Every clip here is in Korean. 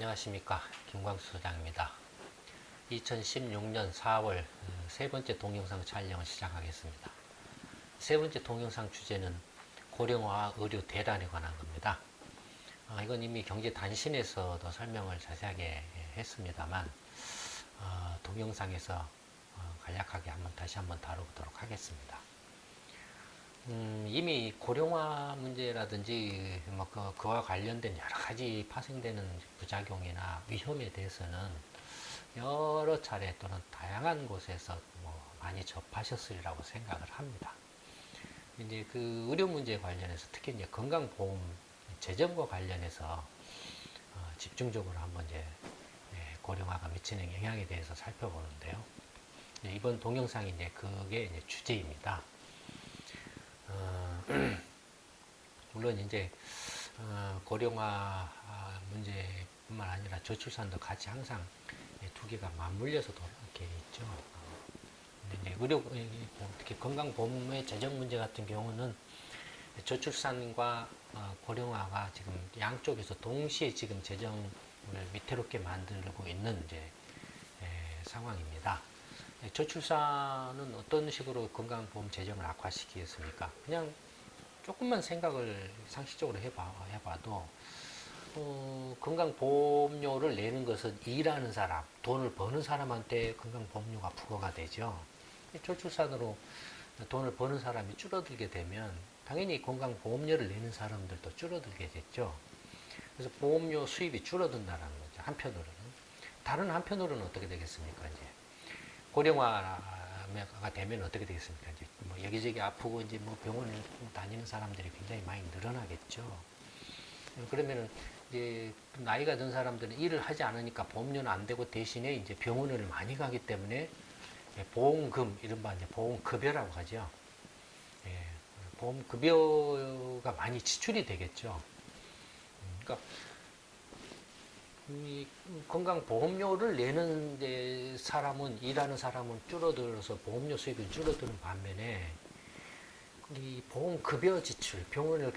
안녕하십니까, 김광수 소장입니다. 2016년 4월 세 번째 동영상 촬영을 시작하겠습니다. 세 번째 동영상 주제는 고령화 의료 대란에 관한 겁니다. 이건 이미 경제단신에서도 설명을 자세하게 했습니다만 동영상에서 간략하게 다시 한번 다뤄보도록 하겠습니다. 이미 고령화 문제라든지 그와 관련된 여러 가지 파생되는 부작용이나 위험에 대해서는 여러 차례 또는 다양한 곳에서 많이 접하셨으리라고 생각을 합니다. 이제 그 의료 문제 관련해서 특히 이제 건강보험 재정과 관련해서 집중적으로 한번 이제 고령화가 미치는 영향에 대해서 살펴보는데요. 이번 동영상이 이제 그게 이제 주제입니다. 물론 이제 고령화 문제뿐만 아니라 저출산도 같이 항상 두 개가 맞물려서 이렇게 있죠. 근데 이제 의료 특히 건강보험의 재정 문제 같은 경우는 저출산과 고령화가 지금 양쪽에서 동시에 지금 재정을 위태롭게 만들고 있는 이제 상황입니다. 저출산은 어떤 식으로 건강보험 재정을 악화시키겠습니까? 그냥 조금만 생각을 상식적으로 해봐도 건강보험료를 내는 것은 일하는 사람, 돈을 버는 사람한테 건강보험료가 부과가 되죠. 저출산으로 돈을 버는 사람이 줄어들게 되면 당연히 건강보험료를 내는 사람들도 줄어들게 됐죠. 그래서 보험료 수입이 줄어든다는 거죠. 한편으로는. 다른 한편으로는 어떻게 되겠습니까? 이제 고령화가 되면 어떻게 되겠습니까? 이제 여기저기 아프고 이제 병원을 다니는 사람들이 굉장히 많이 늘어나겠죠. 그러면은 이제 나이가 든 사람들은 일을 하지 않으니까 보험료는 안 되고 대신에 이제 병원을 많이 가기 때문에 보험금, 이른바 이제 보험급여라고 하죠. 보험급여가 많이 지출이 되겠죠. 그러니까 이 건강보험료를 내는 사람은, 일하는 사람은 줄어들어서 보험료 수입이 줄어드는 반면에 이 보험급여 지출, 병원을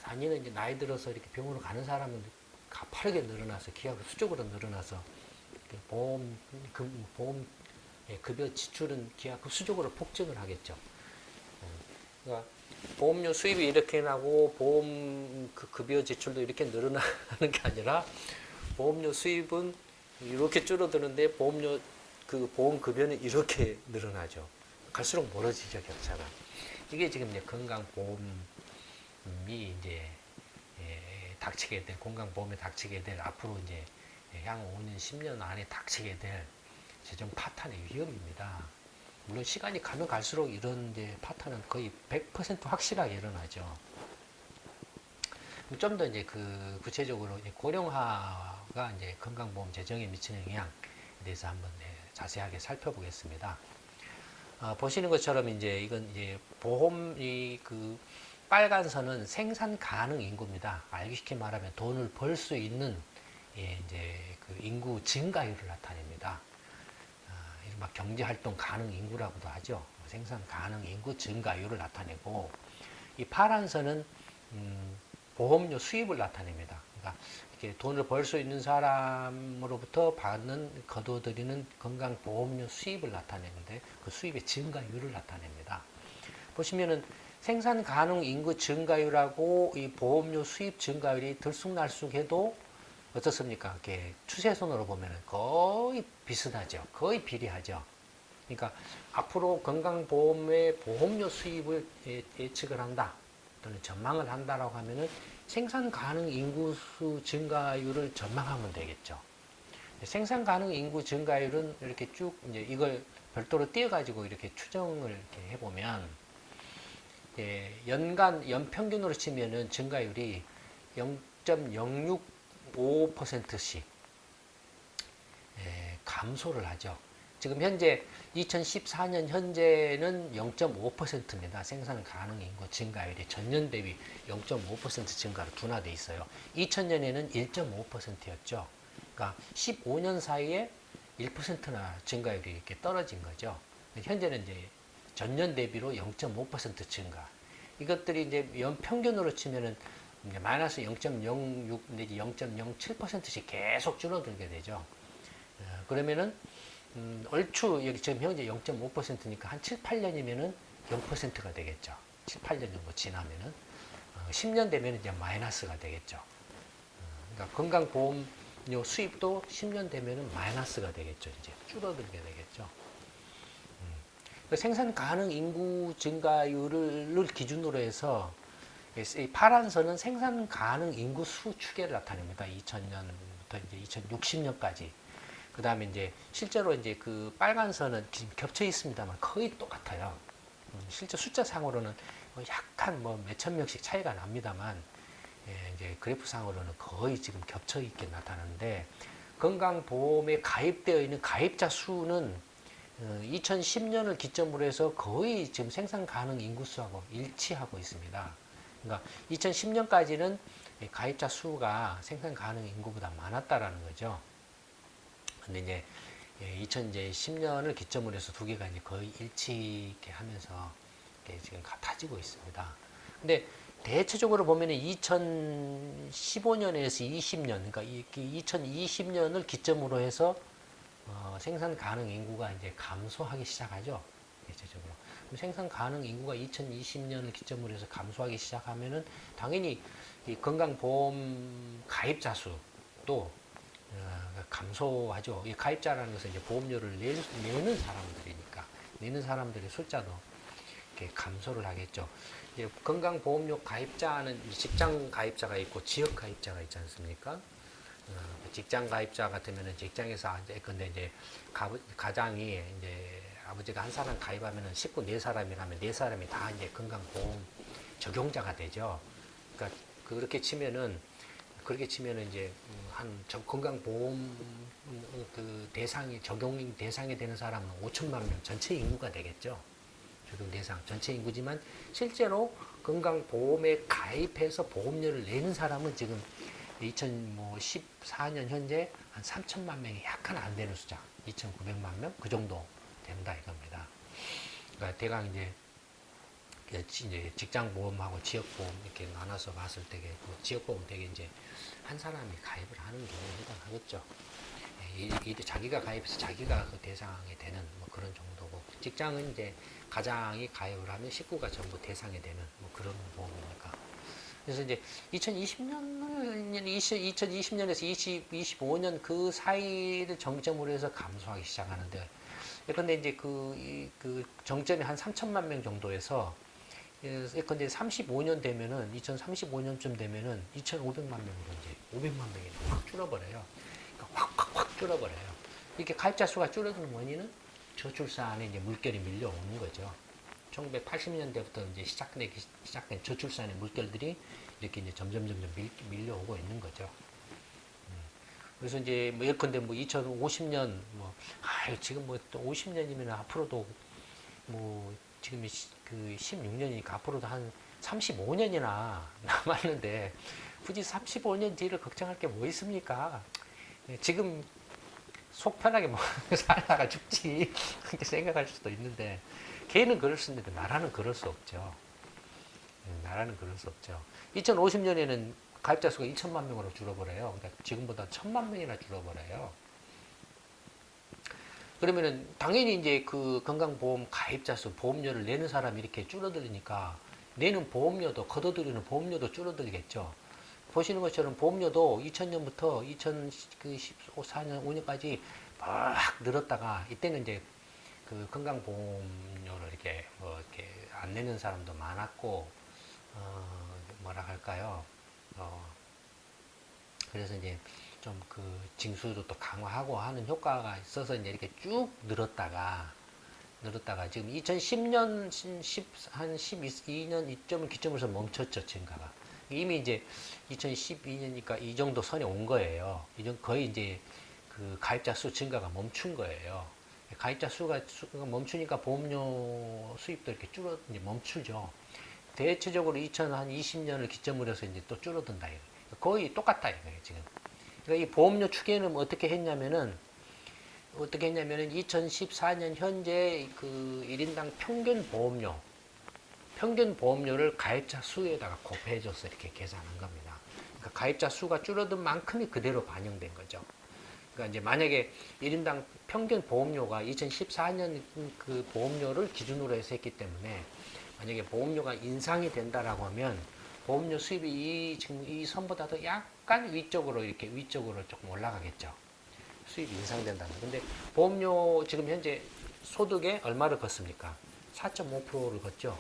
다니는 이제 나이 들어서 이렇게 병원을 가는 사람은 가파르게 늘어나서 기하급 수적으로 늘어나서 보험 급여 지출은 기하급 수적으로 폭증을 하겠죠. 그러니까 보험료 수입이 이렇게 나고 보험 급여 지출도 이렇게 늘어나는 게 아니라 보험료 수입은 이렇게 줄어드는데 보험급여는 이렇게 늘어나죠. 갈수록 멀어지죠, 격차가. 이게 지금 이제 건강보험이 이제 건강보험에 닥치게 될 앞으로 이제 향후 5년, 10년 안에 닥치게 될 재정 파탄의 위험입니다. 물론 시간이 가면 갈수록 이런 이제 파탄은 거의 100% 확실하게 일어나죠. 좀 더 이제 구체적으로 고령화가 이제 건강보험 재정에 미치는 영향에 대해서 한번 자세하게 살펴보겠습니다. 보시는 것처럼 이제 이건 이제 빨간 선은 생산 가능 인구입니다. 알기 쉽게 말하면 돈을 벌 수 있는 이제 그 인구 증가율을 나타냅니다. 이른바 경제활동 가능 인구라고도 하죠. 생산 가능 인구 증가율을 나타내고, 이 파란 선은 보험료 수입을 나타냅니다. 그러니까 이렇게 돈을 벌 수 있는 사람으로부터 거둬들이는 건강보험료 수입을 나타내는데 그 수입의 증가율을 나타냅니다. 보시면은 생산 가능 인구 증가율하고 이 보험료 수입 증가율이 들쑥날쑥해도 어떻습니까? 이렇게 추세선으로 보면 거의 비슷하죠. 거의 비례하죠. 그러니까 앞으로 건강보험의 보험료 수입을 예측을 한다, 또는 전망을 한다라고 하면은 생산 가능 인구수 증가율을 전망하면 되겠죠. 생산 가능 인구 증가율은 이렇게 쭉 이제 이걸 별도로 띄어가지고 이렇게 추정을 이렇게 해보면, 연평균으로 치면은 증가율이 0.065%씩 감소를 하죠. 지금 현재 2014년 현재는 0.5%입니다. 생산 가능 인구 증가율이 전년 대비 0.5% 증가로 둔화되어 있어요. 2000년에는 1.5%였죠. 그러니까 15년 사이에 1%나 증가율이 이렇게 떨어진 거죠. 현재는 이제 전년 대비로 0.5% 증가. 이것들이 이제 연평균으로 치면은 이제 마이너스 0.06 내지 0.07%씩 계속 줄어들게 되죠. 그러면은 얼추 여기 지금 현재 0.5%니까 한 7, 8년이면은 0%가 되겠죠. 7, 8년 정도 지나면은 10년 되면 이제 마이너스가 되겠죠. 그러니까 건강보험료 수입도 10년 되면은 마이너스가 되겠죠. 이제 줄어들게 되겠죠. 생산 가능 인구 증가율을 기준으로 해서 이 파란 선은 생산 가능 인구 수 추계를 나타냅니다. 2000년부터 이제 2060년까지. 그 다음에 이제 실제로 이제 그 빨간 선은 지금 겹쳐 있습니다만 거의 똑같아요. 실제 숫자상으로는 약간 뭐 몇천 명씩 차이가 납니다만, 예, 이제 그래프상으로는 거의 지금 겹쳐 있게 나타나는데, 건강보험에 가입되어 있는 가입자 수는 2010년을 기점으로 해서 거의 지금 생산 가능 인구수하고 일치하고 있습니다. 그러니까 2010년까지는 가입자 수가 생산 가능 인구보다 많았다라는 거죠. 근데 이제 2010년을 기점으로 해서 두 개가 이제 거의 일치게 하면서 지금 같아지고 있습니다. 근데 대체적으로 보면은 2015년에서 20년, 그러니까 2020년을 기점으로 해서 생산 가능 인구가 이제 감소하기 시작하죠. 대체적으로. 생산 가능 인구가 2020년을 기점으로 해서 감소하기 시작하면은 당연히 이 건강보험 가입자 수도 감소하죠. 이 가입자라는 것은 이제 보험료를 내는 사람들이니까 내는 사람들의 숫자도 이렇게 감소를 하겠죠. 이제 건강보험료 가입자는 직장 가입자가 있고 지역 가입자가 있지 않습니까? 직장 가입자 같으면은 직장에서 근데 이제 가장이 이제 아버지가 한 사람 가입하면은 식구 네 사람이라면 네 사람이 다 이제 건강보험 적용자가 되죠. 그러니까 그렇게 치면은 이제 한 건강보험 그 대상이 적용 대상이 되는 사람은 5천만 명 전체 인구가 되겠죠. 적용 대상 전체 인구지만 실제로 건강보험에 가입해서 보험료를 내는 사람은 지금 2014년 현재 한 3천만 명이 약간 안 되는 숫자, 2,900만 명 그 정도 된다 이겁니다. 그러니까 대강 이제 직장보험하고 지역보험 이렇게 나눠서 봤을 때 지역보험 되게 이제 한 사람이 가입을 하는 경우에 해당하겠죠. 자기가 가입해서 자기가 그 대상이 되는 뭐 그런 정도고, 직장은 이제 가장이 가입을 하면 식구가 전부 대상이 되는 뭐 그런 보험이니까. 그래서 이제 2020년에서 2025년 그 사이를 정점으로 해서 감소하기 시작하는데, 근데 이제 그 정점이 한 3천만 명 정도에서, 근데 35년 되면은 2035년쯤 되면은 2,500만 명으로 이제 500만 명이 확 줄어버려요. 그러니까 확 줄어버려요. 이렇게 가입자 수가 줄어드는 원인은 저출산에 이제 물결이 밀려오는 거죠. 1980년대부터 이제 시작된 저출산의 물결들이 이렇게 이제 점점 밀려오고 있는 거죠. 그래서 이제 뭐 예컨대 뭐 2050년 지금 뭐 또 50년이면 앞으로도 뭐 지금 그 16년이니까 앞으로도 한 35년이나 남았는데 굳이 35년 뒤를 걱정할 게 뭐 있습니까? 지금 속 편하게 뭐 살다가 죽지 그렇게 생각할 수도 있는데, 걔는 그럴 수 있는데 나라는 그럴 수 없죠. 나라는 그럴 수 없죠. 2050년에는 가입자 수가 2천만 명으로 줄어버려요. 그러니까 지금보다 1,000만 명이나 줄어버려요. 그러면은 당연히 이제 그 건강보험 가입자 수, 보험료를 내는 사람이 이렇게 줄어들으니까 내는 보험료도, 걷어들이는 보험료도 줄어들겠죠. 보시는 것처럼 보험료도 2000년부터 2014년, 5년까지 막 늘었다가, 이때는 이제 그 건강보험료를 이렇게 이렇게 안 내는 사람도 많았고, 뭐라 할까요? 그래서 이제 좀 그 징수도 또 강화하고 하는 효과가 있어서 이제 이렇게 쭉 늘었다가 지금 2010년 한 12년 이점을 기점으로 해서 멈췄죠, 증가가. 이미 이제 2012년이니까 이 정도 선에 온 거예요. 이전 거의 이제 그 가입자 수 증가가 멈춘 거예요. 가입자 수가 멈추니까 보험료 수입도 이렇게 이제 멈추죠. 대체적으로 2020년을 기점으로 해서 이제 또 줄어든다. 거의 똑같다 이거예요, 지금. 그러니까 이 보험료 추계는 어떻게 했냐면은 2014년 현재 그 1인당 평균 보험료, 평균 보험료를 가입자 수에다가 곱해줘서 이렇게 계산한 겁니다. 그러니까 가입자 수가 줄어든 만큼이 그대로 반영된 거죠. 그러니까 이제 만약에 1인당 평균 보험료가 2014년 그 보험료를 기준으로 해서 했기 때문에 만약에 보험료가 인상이 된다라고 하면 보험료 수입이 지금 이 선보다도 약간 위쪽으로 조금 올라가겠죠. 수입이 인상된다는. 근데 보험료 지금 현재 소득에 얼마를 걷습니까? 4.5%를 걷죠.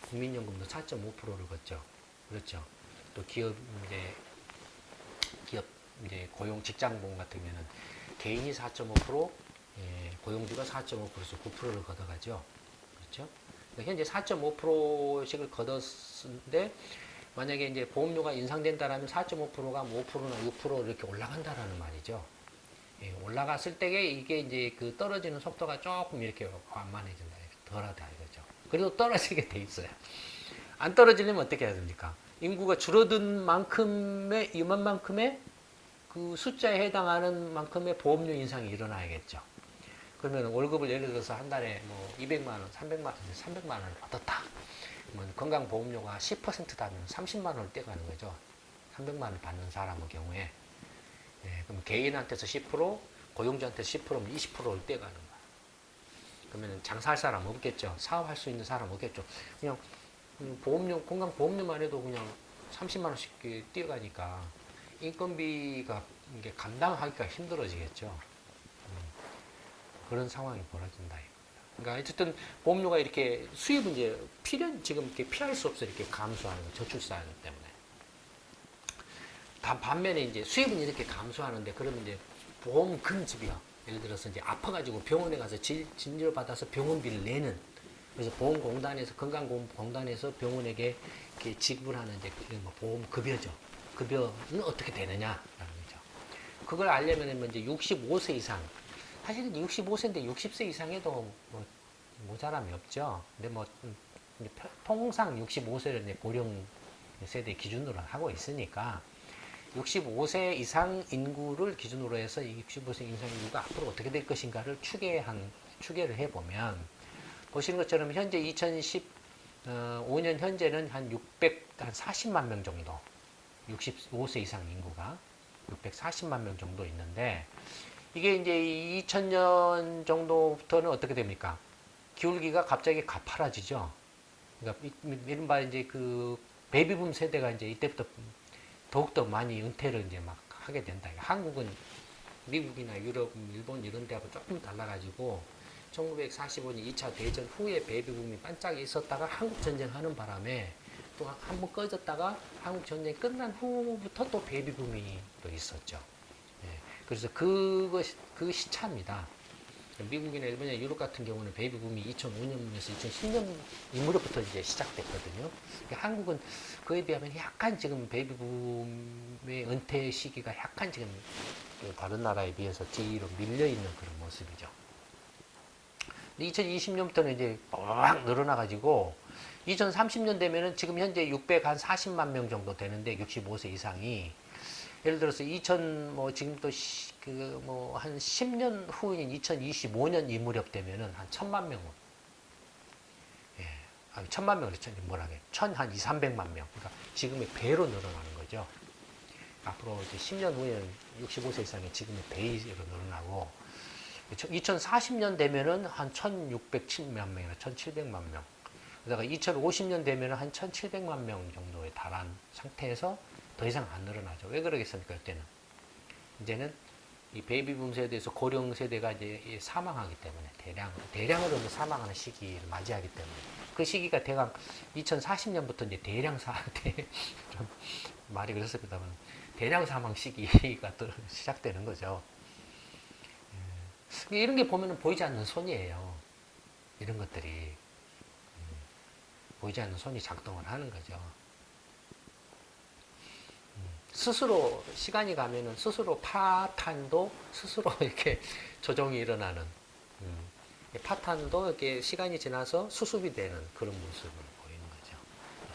국민연금도 4.5%를 걷죠. 그렇죠. 또 기업 이제 고용 직장보험 같은 경우는 개인이 4.5%, 고용주가 4.5%에서 9%를 걷어가죠. 그렇죠? 그러니까 현재 4.5%씩을 걷었는데 만약에 이제 보험료가 인상된다라면 4.5%가 5%나 6% 이렇게 올라간다라는 말이죠. 올라갔을 때에 이게 이제 그 떨어지는 속도가 조금 이렇게 완만해진다. 덜하다 이거죠. 그래도 떨어지게 돼 있어요. 안 떨어지려면 어떻게 해야 됩니까? 인구가 줄어든 만큼의, 이만큼의 그 숫자에 해당하는 만큼의 보험료 인상이 일어나야겠죠. 그러면 월급을 예를 들어서 한 달에 뭐 200만 원, 300만 원을 받았다. 그러면 건강보험료가 10%다면 30만 원을 떼가는 거죠. 300만 원을 받는 사람의 경우에. 그럼 개인한테서 10%, 고용주한테서 10%면 20%를 떼가는 거야. 그러면 장사할 사람 없겠죠. 사업할 수 있는 사람 없겠죠. 그냥 보험료, 건강보험료만 해도 그냥 30만 원씩 뛰어가니까 인건비가 이게 감당하기가 힘들어지겠죠. 그런 상황이 벌어진다. 그러니까 어쨌든 보험료가 이렇게 수입은 이제 지금 이렇게 피할 수 없어 이렇게 감소하는 거, 저출산하기 때문에. 반면에 이제 수입은 이렇게 감소하는데 그러면 이제 보험 금지비요. 예를 들어서 이제 아파가지고 병원에 가서 진료 받아서 병원비를 내는. 그래서 보험공단에서 건강보험공단에서 병원에게 이렇게 지불하는 이제 뭐 보험 급여죠. 급여는 어떻게 되느냐라는 거죠. 그걸 알려면 이제 65세 이상. 사실은 65세인데 60세 이상에도 뭐 모자람이 없죠. 근데 뭐 통상 65세를 고령 세대 기준으로 하고 있으니까 65세 이상 인구를 기준으로 해서 65세 이상 인구가 앞으로 어떻게 될 것인가를 추계를 해보면 보시는 것처럼 현재 2015년 현재는 한 640만 명 정도 65세 이상 인구가 640만 명 정도 있는데 이게 이제 2000년 정도부터는 어떻게 됩니까? 기울기가 갑자기 가파라지죠. 그러니까 이른바 이제 그 베이비붐 세대가 이제 이때부터 더욱더 많이 은퇴를 이제 막 하게 된다. 한국은 미국이나 유럽, 일본 이런 데하고 조금 달라가지고 1945년 2차 대전 후에 베이비붐이 반짝 있었다가 한국 전쟁 하는 바람에 또 한 번 꺼졌다가 한국 전쟁 끝난 후부터 또 베이비붐이 또 있었죠. 그래서 그 시차입니다. 미국이나 일본이나 유럽 같은 경우는 베이비붐이 2005년에서 2010년 이 무렵부터 이제 시작됐거든요. 한국은 그에 비하면 약간 지금 베이비붐의 은퇴 시기가 약간 지금 다른 나라에 비해서 뒤로 밀려 있는 그런 모습이죠. 2020년부터는 이제 빡 늘어나가지고 2030년 되면은 지금 현재 640만 명 정도 되는데 65세 이상이 예를 들어서 지금 또 한 10년 후인 2025년 이 무렵 되면은 한 1000만 명. 예. 아니, 1000만 명을 뭐라게. 한 2, 300만 명. 그러니까 지금의 배로 늘어나는 거죠. 앞으로 이제 10년 후에는 65세 이상이 지금의 배로 늘어나고, 2040년 되면은 한 1607만 명이나 1700만 명. 그러다가 2050년 되면은 한 1700만 명 정도에 달한 상태에서 더 이상 안 늘어나죠. 왜 그러겠습니까? 그때는. 이제는 이 베이비붐 세대에서 고령 세대가 이제 사망하기 때문에 대량으로 사망하는 시기를 맞이하기 때문에 그 시기가 대강 2040년부터 이제 대량 좀 말이 그렇습니다만 대량 사망 시기가 또 시작되는 거죠. 이런 게 보면은 보이지 않는 손이에요. 이런 것들이 보이지 않는 손이 작동을 하는 거죠. 스스로 시간이 가면은 스스로 파탄도 스스로 이렇게 조정이 일어나는 파탄도 이렇게 시간이 지나서 수습이 되는 그런 모습을 보이는 거죠.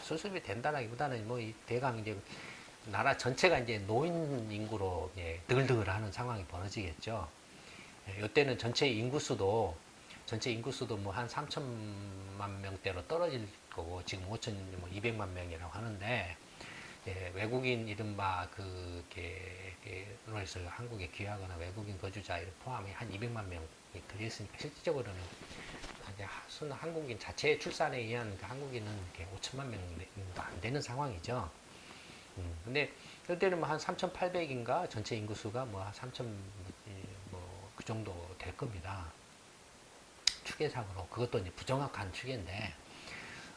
수습이 된다라기보다는 뭐 이 대강 이제 나라 전체가 이제 노인 인구로 드글드글하는 상황이 벌어지겠죠. 이때는 전체 인구 수도 전체 인구수도 뭐 한 3천만 명대로 떨어질 거고 지금 5,200만 명이라고 하는데 외국인 이른바 그에서 한국에 귀화하거나 외국인 거주자 이런 포함이 한 200만 명이 들어있으니까 실질적으로는 이제 순 한국인 자체 출산에 의한 그 한국인은 5천만 명도 안 되는 상황이죠. 근데 그때는 뭐 한 3,800인가 전체 인구수가 뭐 한 3천 뭐 그 정도 될 겁니다. 추계상으로 그것도 이제 부정확한 추계인데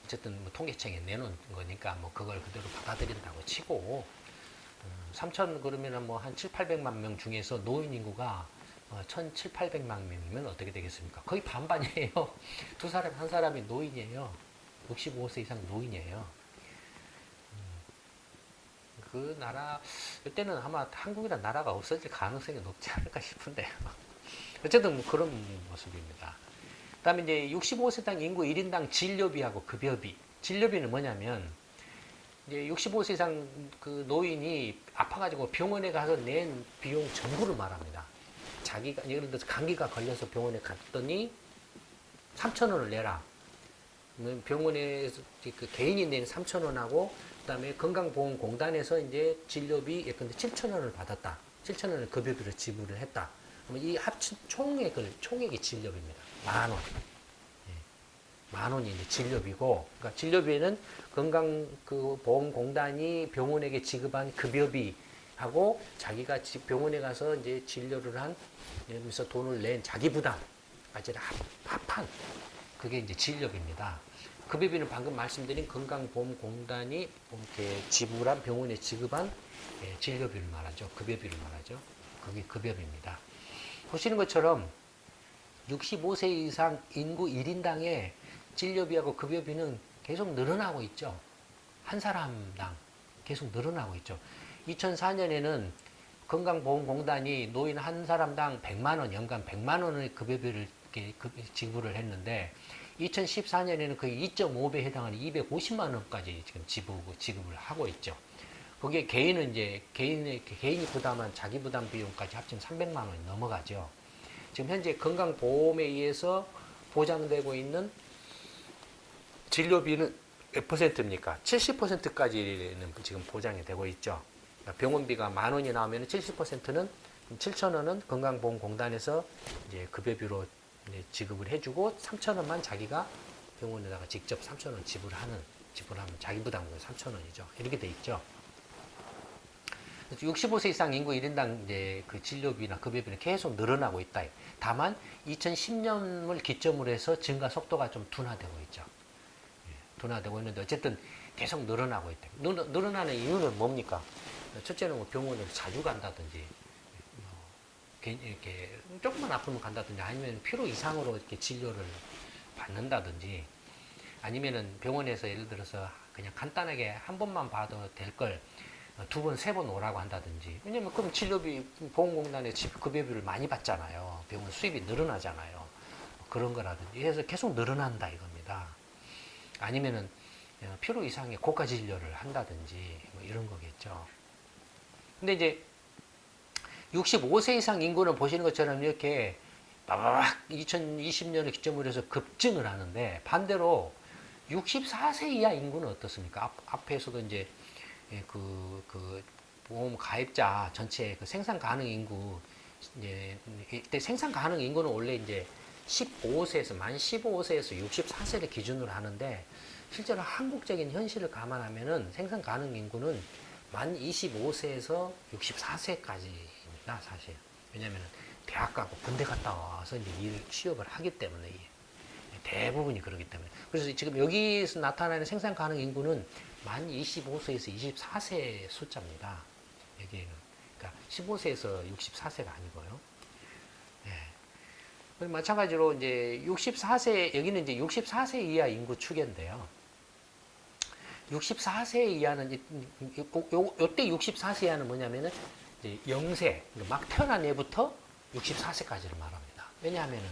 어쨌든 뭐 통계청에 내놓은 거니까 뭐 그걸 그대로 받아들인다고 치고 3천 그러면은 뭐 한 7, 800만 명 중에서 노인 인구가 1,700, 800만 명이면 어떻게 되겠습니까? 거의 반반이에요. 두 사람 한 사람이 노인이에요. 65세 이상 노인이에요. 그 나라 이때는 아마 한국이란 나라가 없어질 가능성이 높지 않을까 싶은데요. 어쨌든 뭐 그런 모습입니다. 그다음에 이제 65세당 인구 1인당 진료비하고 급여비. 진료비는 뭐냐면 이제 65세 이상 그 노인이 아파가지고 병원에 가서 낸 비용 전부를 말합니다. 자기가 예를 들어서 감기가 걸려서 병원에 갔더니 3,000원을 내라. 병원에서 그 개인이 낸 3,000원하고 그다음에 건강보험공단에서 이제 진료비 예컨대 7,000원을 받았다. 7,000원을 급여비로 지불을 했다. 그러면 이 합친 총액이 진료비입니다. 10,000원. 예. 10,000원이 이제 진료비고, 그러니까 진료비에는 건강보험공단이 병원에게 지급한 급여비하고 자기가 병원에 가서 이제 진료를 한, 여기서 돈을 낸 자기 부담까지 합한 그게 이제 진료비입니다. 급여비는 방금 말씀드린 건강보험공단이 이렇게 지불한 병원에 지급한 진료비를 말하죠. 급여비를 말하죠. 그게 급여비입니다. 보시는 것처럼 65세 이상 인구 1인당의 진료비하고 급여비는 계속 늘어나고 있죠. 한 사람당 계속 늘어나고 있죠. 2004년에는 건강보험공단이 노인 한 사람당 100만 원, 연간 100만 원의 급여비를 지불을 했는데 2014년에는 거의 2.5배에 해당하는 250만 원까지 지금 지급을 하고 있죠. 거기에 개인은 이제 개인이 부담한 자기 부담 비용까지 합치면 300만 원이 넘어가죠. 지금 현재 건강보험에 의해서 보장되고 있는 진료비는 몇 퍼센트입니까? 70%까지는 지금 보장이 되고 있죠. 그러니까 병원비가 10,000원이 나오면 70%는 7,000원은 건강보험공단에서 이제 급여비로 지급을 해주고 3,000원만 자기가 병원에다가 직접 3,000원 지불하면 자기 부담금 3,000원이죠. 이렇게 돼 있죠. 65세 이상 인구 1인당 이제 그 진료비나 급여비는 계속 늘어나고 있다. 다만 2010년을 기점으로 해서 증가 속도가 좀 둔화되고 있죠. 둔화되고 있는데 어쨌든 계속 늘어나고 있다. 늘어나는 이유는 뭡니까? 첫째는 뭐 병원을 자주 간다든지, 이렇게 조금만 아프면 간다든지, 아니면 필요 이상으로 이렇게 진료를 받는다든지, 아니면은 병원에서 예를 들어서 그냥 간단하게 한 번만 봐도 될 걸 2번, 3번 오라고 한다든지. 왜냐면 그럼 진료비, 보험공단에 급여비를 많이 받잖아요. 병원 수입이 늘어나잖아요. 그런 거라든지 해서 계속 늘어난다 이겁니다. 아니면은 필요 이상의 고가 진료를 한다든지 뭐 이런 거겠죠. 근데 이제 65세 이상 인구는 보시는 것처럼 이렇게 빠바박 2020년을 기점으로 해서 급증을 하는데 반대로 64세 이하 인구는 어떻습니까? 앞에서도 이제 그 보험 가입자 전체 그 생산 가능 인구 이때 생산 가능 인구는 원래 이제 15세에서 만 15세에서 64세를 기준으로 하는데 실제로 한국적인 현실을 감안하면은 생산 가능 인구는 만 25세에서 64세까지입니다, 사실. 왜냐면은 대학 가고 군대 갔다 와서 이제 취업을 하기 때문에 대부분이 그러기 때문에. 그래서 지금 여기서 나타나는 생산 가능 인구는 만 25세에서 24세 숫자입니다. 여기에는. 그러니까 15세에서 64세가 아니고요. 예. 마찬가지로 이제 64세, 여기는 이제 64세 이하 인구 추계인데요. 64세 이하는, 요때 64세 이하는 뭐냐면은, 이제 0세, 막 태어난 애부터 64세까지를 말합니다. 왜냐하면은,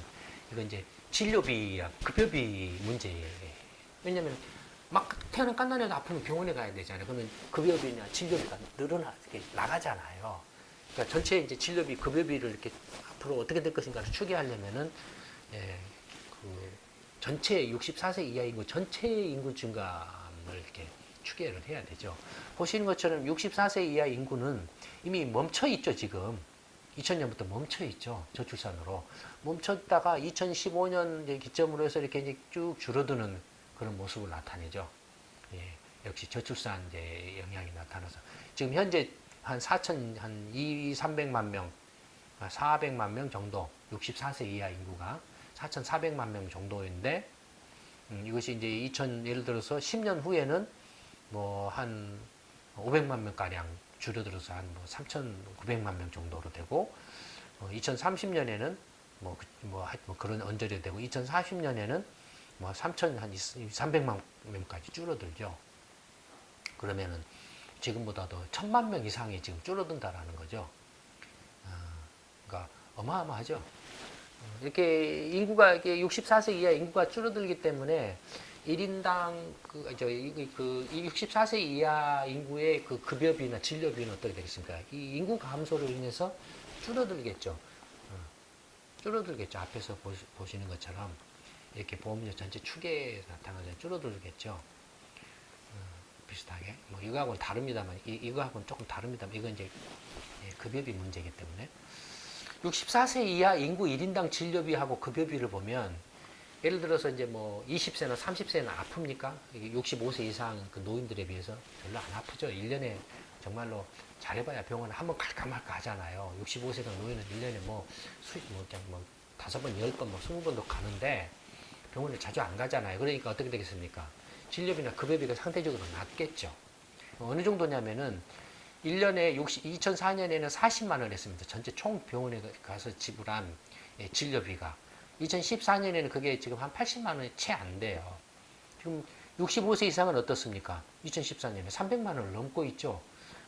이거 이제 진료비랑 급여비 문제예요. 왜냐면, 막 태어난 갓난애도 아프면 병원에 가야 되잖아요. 그러면 급여비나 진료비가 나가잖아요. 그러니까 전체 이제 진료비, 급여비를 이렇게 앞으로 어떻게 될 것인가를 추계하려면은, 그 전체 64세 이하 인구 전체 인구 증감을 이렇게 추계를 해야 되죠. 보시는 것처럼 64세 이하 인구는 이미 멈춰 있죠, 지금. 2000년부터 멈춰 있죠, 저출산으로. 멈췄다가 2015년 기점으로 해서 이렇게 이제 쭉 줄어드는 그런 모습을 나타내죠. 예, 역시 저출산 이제 영향이 나타나서. 지금 현재 한 300만 명, 400만 명 정도, 64세 이하 인구가 4,400만 명 정도인데, 이것이 이제 예를 들어서 10년 후에는 뭐 한 500만 명가량 줄어들어서 한 뭐 3,900만 명 정도로 되고, 2030년에는 뭐 그런 언저리 되고, 2040년에는 뭐 300만 명까지 줄어들죠. 그러면은 지금보다도 1,000만 명 이상이 지금 줄어든다라는 거죠. 그러니까 어마어마하죠. 이렇게 인구가 이게 64세 이하 인구가 줄어들기 때문에 1인당 그 64세 이하 인구의 그 급여비나 진료비는 어떻게 되겠습니까? 이 인구 감소로 인해서 줄어들겠죠. 줄어들겠죠. 앞에서 보시는 것처럼 이렇게 보험료 전체 추계에 나타나서 줄어들겠죠. 비슷하게. 뭐 이거하고는 다릅니다만, 이거하고는 조금 다릅니다만, 이건 이제 급여비 문제이기 때문에. 64세 이하 인구 1인당 진료비하고 급여비를 보면, 예를 들어서 이제 뭐 20세나 30세는 아픕니까? 65세 이상 그 노인들에 비해서 별로 안 아프죠. 1년에 정말로 잘해봐야 병원에 한번 갈까 말까 하잖아요. 65세가 노인은 1년에 뭐 그냥 뭐 5번, 10번, 뭐 20번도 가는데 병원에 자주 안 가잖아요. 그러니까 어떻게 되겠습니까? 진료비나 급여비가 상대적으로 낮겠죠. 어느 정도냐면은 1년에 2004년에는 40만 원 했습니다. 전체 총 병원에 가서 지불한 진료비가. 2014년에는 그게 지금 한 80만 원이 채 안 돼요. 지금 65세 이상은 어떻습니까? 2014년에 300만 원을 넘고 있죠.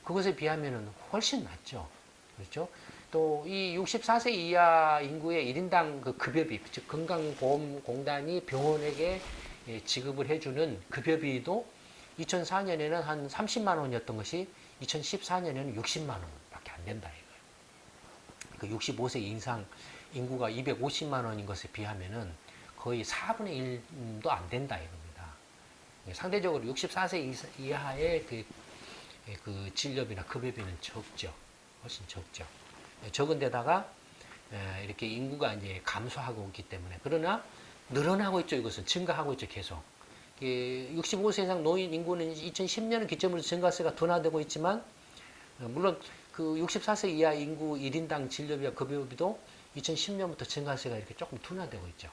그것에 비하면 훨씬 낮죠. 그렇죠? 또 이 64세 이하 인구의 1인당 그 급여비, 즉 건강보험공단이 병원에게 지급을 해주는 급여비도 2004년에는 한 30만 원이었던 것이 2014년에는 60만 원밖에 안 된다 이거예요. 그 65세 이상 인구가 250만 원인 것에 비하면은 거의 4분의 1도 안 된다 이겁니다. 상대적으로 64세 이하의 그 진료비나 급여비는 적죠. 훨씬 적죠. 적은 데다가 이렇게 인구가 이제 감소하고 있기 때문에. 그러나 늘어나고 있죠. 이것은 증가하고 있죠. 계속. 65세 이상 노인 인구는 2010년을 기점으로 증가세가 둔화되고 있지만, 물론 그 64세 이하 인구 1인당 진료비와 급여비도 2010년부터 증가세가 이렇게 조금 둔화되고 있죠.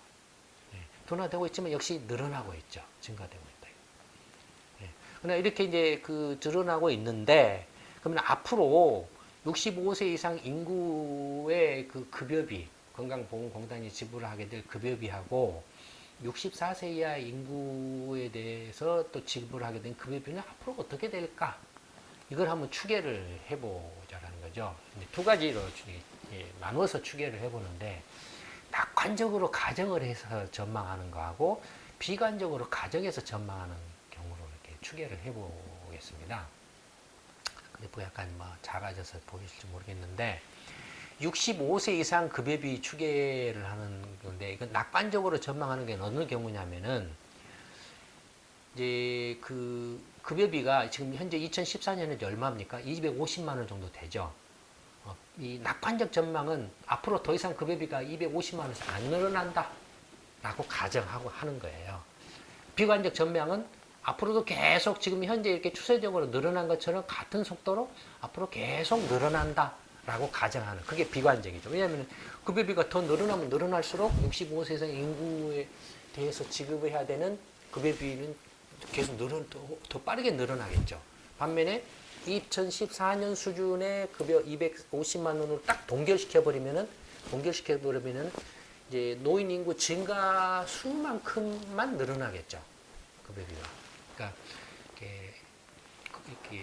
둔화되고 있지만 역시 늘어나고 있죠. 증가되고 있다. 그러나 이렇게 이제 그 늘어나고 있는데, 그러면 앞으로 65세 이상 인구의 그 급여비, 건강보험공단이 지불하게 될 급여비하고 64세 이하 인구에 대해서 또 지불하게 된 급여비는 앞으로 어떻게 될까? 이걸 한번 추계를 해보자라는 거죠. 두 가지로 나누어서 추계를 해보는데, 낙관적으로 가정을 해서 전망하는 거하고 비관적으로 가정에서 전망하는 경우로 이렇게 추계를 해보겠습니다. 근데 뭐 약간 뭐 작아져서 보이실지 모르겠는데, 65세 이상 급여비 추계를 하는 건데, 이건 낙관적으로 전망하는 게 어느 경우냐면은, 이제 그 급여비가 지금 현재 2014년에 얼마입니까? 250만 원 정도 되죠. 이 낙관적 전망은 앞으로 더 이상 급여비가 250만 원에서 안 늘어난다 라고 가정하고 하는 거예요. 비관적 전망은 앞으로도 계속 지금 현재 이렇게 추세적으로 늘어난 것처럼 같은 속도로 앞으로 계속 늘어난다 라고 가정하는, 그게 비관적이죠. 왜냐하면 급여비가 더 늘어나면 늘어날수록 65세 이상 인구에 대해서 지급해야 되는 급여비는 계속 더 빠르게 늘어나겠죠. 반면에 2014년 수준의 급여 250만 원으로 딱 동결시켜버리면은 이제 노인 인구 증가 수만큼만 늘어나겠죠. 급여비가. 그러니까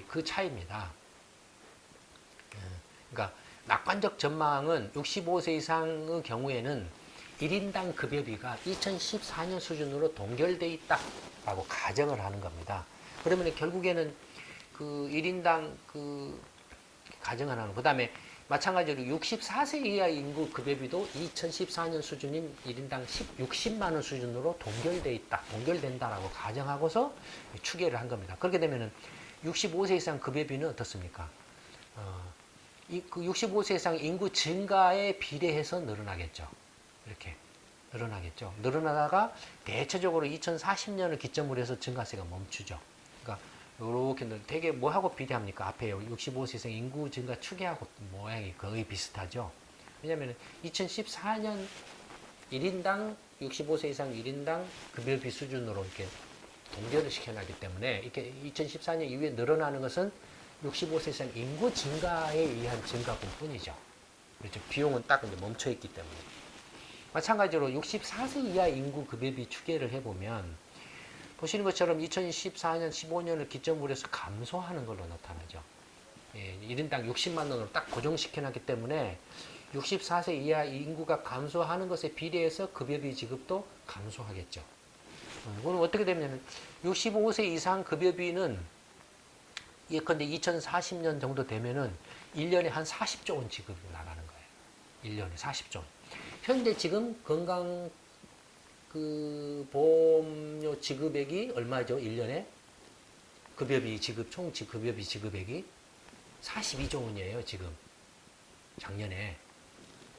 그 차이입니다. 그러니까 낙관적 전망은 65세 이상의 경우에는 1인당 급여비가 2014년 수준으로 동결돼 있다라고 가정을 하는 겁니다. 그러면 결국에는 그 1인당 그 가정을 하는, 그 다음에 마찬가지로 64세 이하 인구 급여비도 2014년 수준인 1인당 60만 원 수준으로 동결된다라고 가정하고서 추계를 한 겁니다. 그렇게 되면은 65세 이상 급여비는 어떻습니까? 그 65세 이상 인구 증가에 비례해서 늘어나겠죠. 이렇게 늘어나겠죠. 늘어나다가 대체적으로 2040년을 기점으로 해서 증가세가 멈추죠. 그러니까 이렇게 되게 뭐하고 비례합니까? 앞에 65세 이상 인구 증가 추계하고 모양이 거의 비슷하죠. 왜냐하면 2014년 1인당 65세 이상 1인당 급여비 수준으로 이렇게 동결을 시켜놨기 때문에 이렇게 2014년 이후에 늘어나는 것은 65세 이상 인구 증가에 의한 증가분 뿐이죠. 그렇죠. 비용은 딱 이제 멈춰있기 때문에. 마찬가지로 64세 이하 인구 급여비 추계를 해보면 보시는 것처럼 2014년, 15년을 기점으로 해서 감소하는 걸로 나타나죠. 예, 1인당 60만 원으로 딱 고정시켜놨기 때문에 64세 이하 인구가 감소하는 것에 비례해서 급여비 지급도 감소하겠죠. 그럼 어떻게 되냐면 65세 이상 급여비는 예컨대 2040년 정도 되면은 1년에 한 40조 원 지급이 나가는 거예요. 1년에 40조 원. 현재 지금 건강 보험료 지급액이 얼마죠? 1년에? 급여비 지급, 총 급여비 지급액이 42조 원이에요, 지금. 작년에.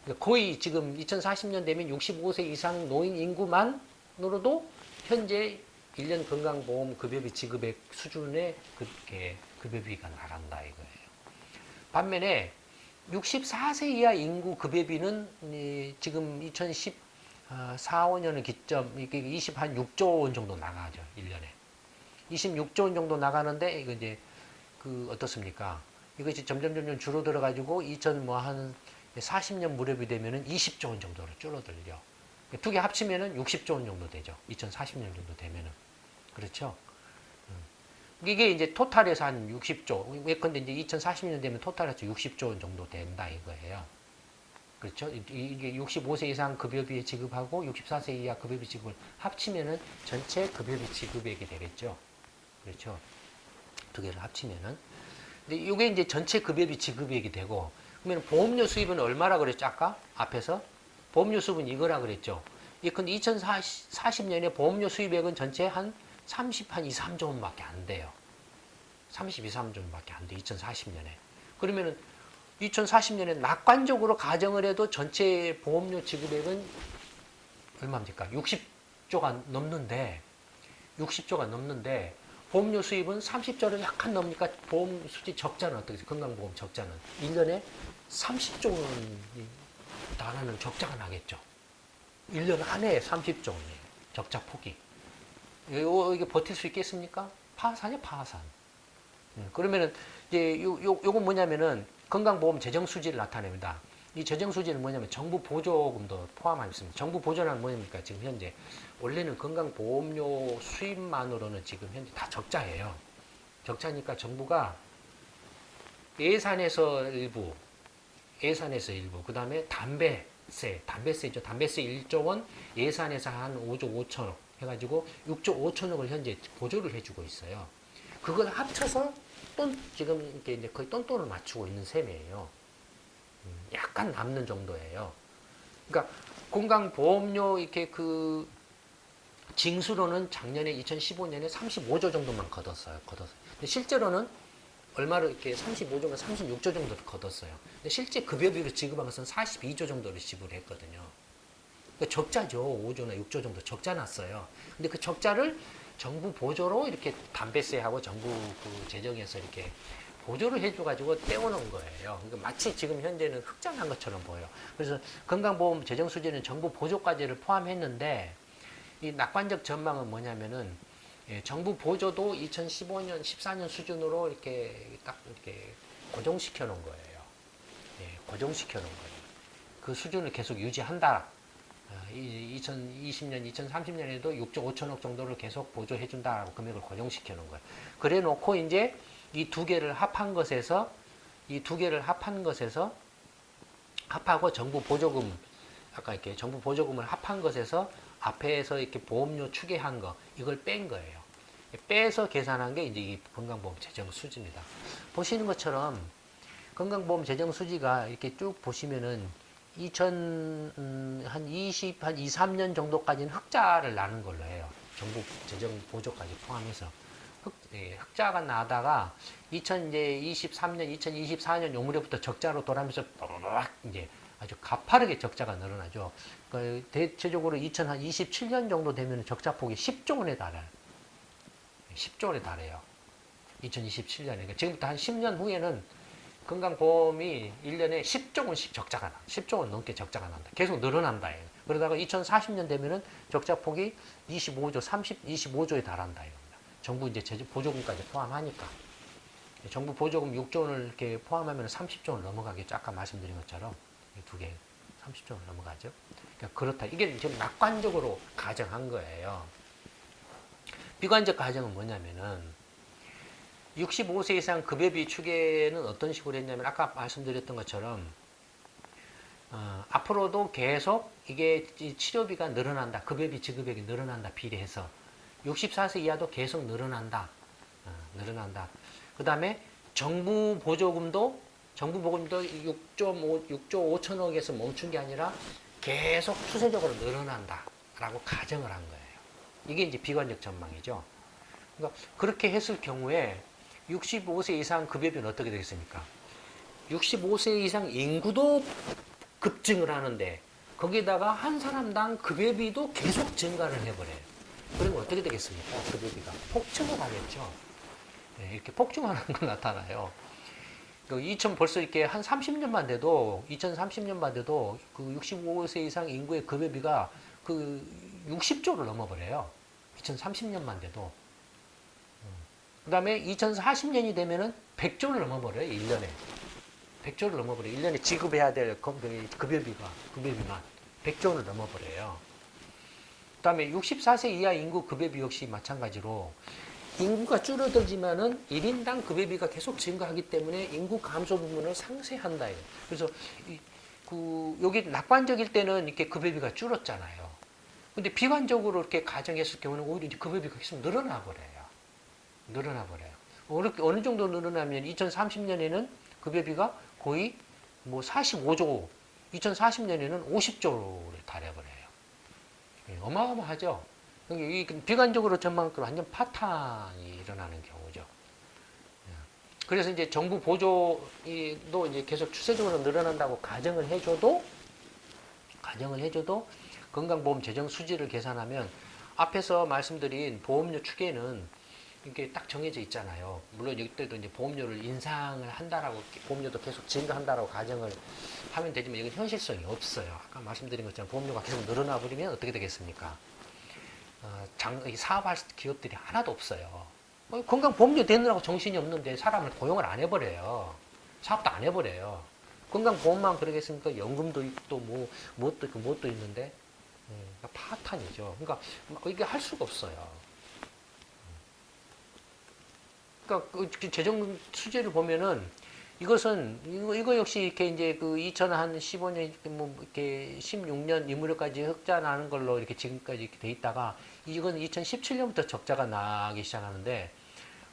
그러니까 거의 지금 2040년 되면 65세 이상 노인 인구만으로도 현재 1년 건강보험 급여비 지급액 수준의 그렇게 급여비가 나간다 이거예요. 반면에 64세 이하 인구 급여비는 지금 2014, 5년을 기점 이게 26조 원 정도 나가죠. 1년에. 26조 원 정도 나가는데 이거 이제 어떻습니까? 이것이 점점 줄어들어 가지고 2000한 40년 무렵이 되면은 20조 원 정도로 줄어들죠. 두 개 합치면은 60조 원 정도 되죠. 2040년 정도 되면은. 그렇죠? 이게 이제 토탈에서 한 60조. 예컨대 이제 2040년 되면 토탈에서 60조 원 정도 된다 이거예요. 그렇죠? 이게 65세 이상 급여비 지급하고 64세 이하 급여비 지급을 합치면은 전체 급여비 지급액이 되겠죠. 그렇죠? 두 개를 합치면은. 근데 이게 이제 전체 급여비 지급액이 되고, 그러면 보험료 수입은 얼마라 그랬죠? 아까 앞에서 보험료 수입은 이거라 그랬죠. 예컨대 2040년에 보험료 수입액은 전체 한 2, 3조 원밖에 안 돼요. 32, 3조 원밖에 안 돼. 2040년에. 그러면은 2040년에 낙관적으로 가정을 해도 전체 보험료 지급액은 얼마입니까? 60조가 넘는데 보험료 수입은 30조를 약간 넘으니까 보험 수지 적자는 어떻게 돼요? 건강보험 적자는 1년에 30조 원이 달하는 적자가 나겠죠. 1년 안에 30조 원이에요. 적자 폭이. 이게 버틸 수 있겠습니까? 파산이야, 파산. 그러면은, 이제, 요건 뭐냐면은, 건강보험 재정수지를 나타냅니다. 이 재정수지는 뭐냐면, 정부 보조금도 포함하고 있습니다. 정부 보조는 뭐입니까? 지금 현재. 원래는 건강보험료 수입만으로는 지금 현재 다 적자예요. 적자니까 정부가 예산에서 일부, 그 다음에 담배세죠. 담배세 1조 원, 예산에서 한 5조 5천억 해가지고 6조 5천억을 현재 보조를 해주고 있어요. 그걸 합쳐서 지금 이렇게 이제 거의 똔똔을 맞추고 있는 셈이에요. 약간 남는 정도예요. 그러니까 건강보험료 이렇게 징수로는 작년에 2015년에 35조 정도만 걷었어요. 근데 실제로는 얼마를 이렇게 35조가 36조 정도를 걷었어요. 근데 실제 급여비로 지급한 것은 42조 정도를 지불했거든요. 그러니까 적자죠. 5조나 6조 정도 적자 났어요. 근데 그 적자를 정부 보조로 이렇게 담배세하고 정부 재정에서 이렇게 보조를 해줘가지고 떼어놓은 거예요. 그러니까 마치 지금 현재는 흑자난 것처럼 보여요. 그래서 건강보험 재정수지는 정부 보조까지를 포함했는데 이 낙관적 전망은 뭐냐면은 정부 보조도 2015년, 14년 수준으로 이렇게 딱 이렇게 고정시켜 놓은 거예요. 고정시켜 놓은 거예요. 그 수준을 계속 유지한다. 2020년, 2030년에도 6조 5천억 정도를 계속 보조해 준다라고 금액을 고정시켜 놓은 거예요. 그래 놓고 이제 이 두 개를 합한 것에서 합하고 정부 보조금 아까 이렇게 정부 보조금을 합한 것에서 앞에서 이렇게 보험료 추계한 거 이걸 뺀 거예요. 빼서 계산한 게 이제 이 건강보험 재정 수지입니다. 보시는 것처럼 건강보험 재정 수지가 이렇게 쭉 보시면은 2000, 한 2, 3년 정도까지는 흑자를 나는 걸로 해요. 정부 재정 보조까지 포함해서. 흑자가 나다가 2023년, 2024년 요 무렵부터 적자로 돌아오면서 이제 아주 가파르게 적자가 늘어나죠. 대체적으로 2027년 정도 되면 적자폭이 10조 원에 달해요. 10조 원에 달해요. 2027년에. 그러니까 지금부터 한 10년 후에는 건강보험이 1년에 10조 원씩 적자가 나. 10조 원 넘게 적자가 난다. 계속 늘어난다. 그러다가 2040년 되면은 적자폭이 25조에 달한다. 정부 이제 보조금까지 포함하니까. 정부 보조금 6조 원을 이렇게 포함하면 30조 원 넘어가겠죠. 아까 말씀드린 것처럼. 두 개 30조 원 넘어가죠. 그러니까 그렇다. 이게 지금 낙관적으로 가정한 거예요. 비관적 가정은 뭐냐면은 65세 이상 급여비 추계는 어떤 식으로 했냐면 아까 말씀드렸던 것처럼 앞으로도 계속 이게 치료비가 늘어난다. 급여비 지급액이 늘어난다. 비례해서 64세 이하도 계속 늘어난다. 늘어난다. 그 다음에 정부 보조금도 6조 5천억에서 멈춘 게 아니라 계속 추세적으로 늘어난다. 라고 가정을 한 거예요. 이게 이제 비관적 전망이죠. 그러니까 그렇게 했을 경우에 65세 이상 급여비는 어떻게 되겠습니까? 65세 이상 인구도 급증을 하는데 거기다가 한 사람당 급여비도 계속 증가를 해버려요. 그러면 어떻게 되겠습니까? 급여비가 폭증을 하겠죠. 네, 이렇게 폭증하는 거 나타나요. 벌써 이렇게 한 30년만 돼도 2030년만 돼도 그 65세 이상 인구의 급여비가 그 60조를 넘어버려요. 2030년만 돼도. 그 다음에 2040년이 되면은 100조를 넘어버려요, 1년에. 100조를 넘어버려요. 1년에 지급해야 될 급여비만 100조를 넘어버려요. 그 다음에 64세 이하 인구 급여비 역시 마찬가지로 인구가 줄어들지만은 1인당 급여비가 계속 증가하기 때문에 인구 감소 부분을 상쇄한다. 그래서 여기 낙관적일 때는 이렇게 급여비가 줄었잖아요. 근데 비관적으로 이렇게 가정했을 경우는 오히려 이제 급여비가 계속 늘어나 버려요. 어느 정도 늘어나면 2030년에는 급여비가 거의 뭐 45조, 2040년에는 50조를 달해버려요. 어마어마하죠. 이 비관적으로 전망할 때 완전 파탄이 일어나는 경우죠. 그래서 이제 정부 보조도 이제 계속 추세적으로 늘어난다고 가정을 해줘도 건강보험 재정 수지를 계산하면 앞에서 말씀드린 보험료 추계는 이게 딱 정해져 있잖아요. 물론 이때도 이제 보험료를 인상을 한다라고, 보험료도 계속 증가한다라고 가정을 하면 되지만 이건 현실성이 없어요. 아까 말씀드린 것처럼 보험료가 계속 늘어나 버리면 어떻게 되겠습니까? 사업할 기업들이 하나도 없어요. 건강보험료 내느라고 정신이 없는데 사람을 고용을 안 해버려요. 사업도 안 해버려요. 건강보험만 그러겠습니까? 연금도 있고, 무엇도 있고, 무엇도 있는데, 파탄이죠. 그러니까, 이게 할 수가 없어요. 그러니까, 그 재정 수재를 보면은, 이거 역시 이렇게 이제 그 2015년, 이렇게 16년 이무렵까지 흑자 나는 걸로 이렇게 지금까지 이렇게 돼 있다가, 이건 2017년부터 적자가 나기 시작하는데,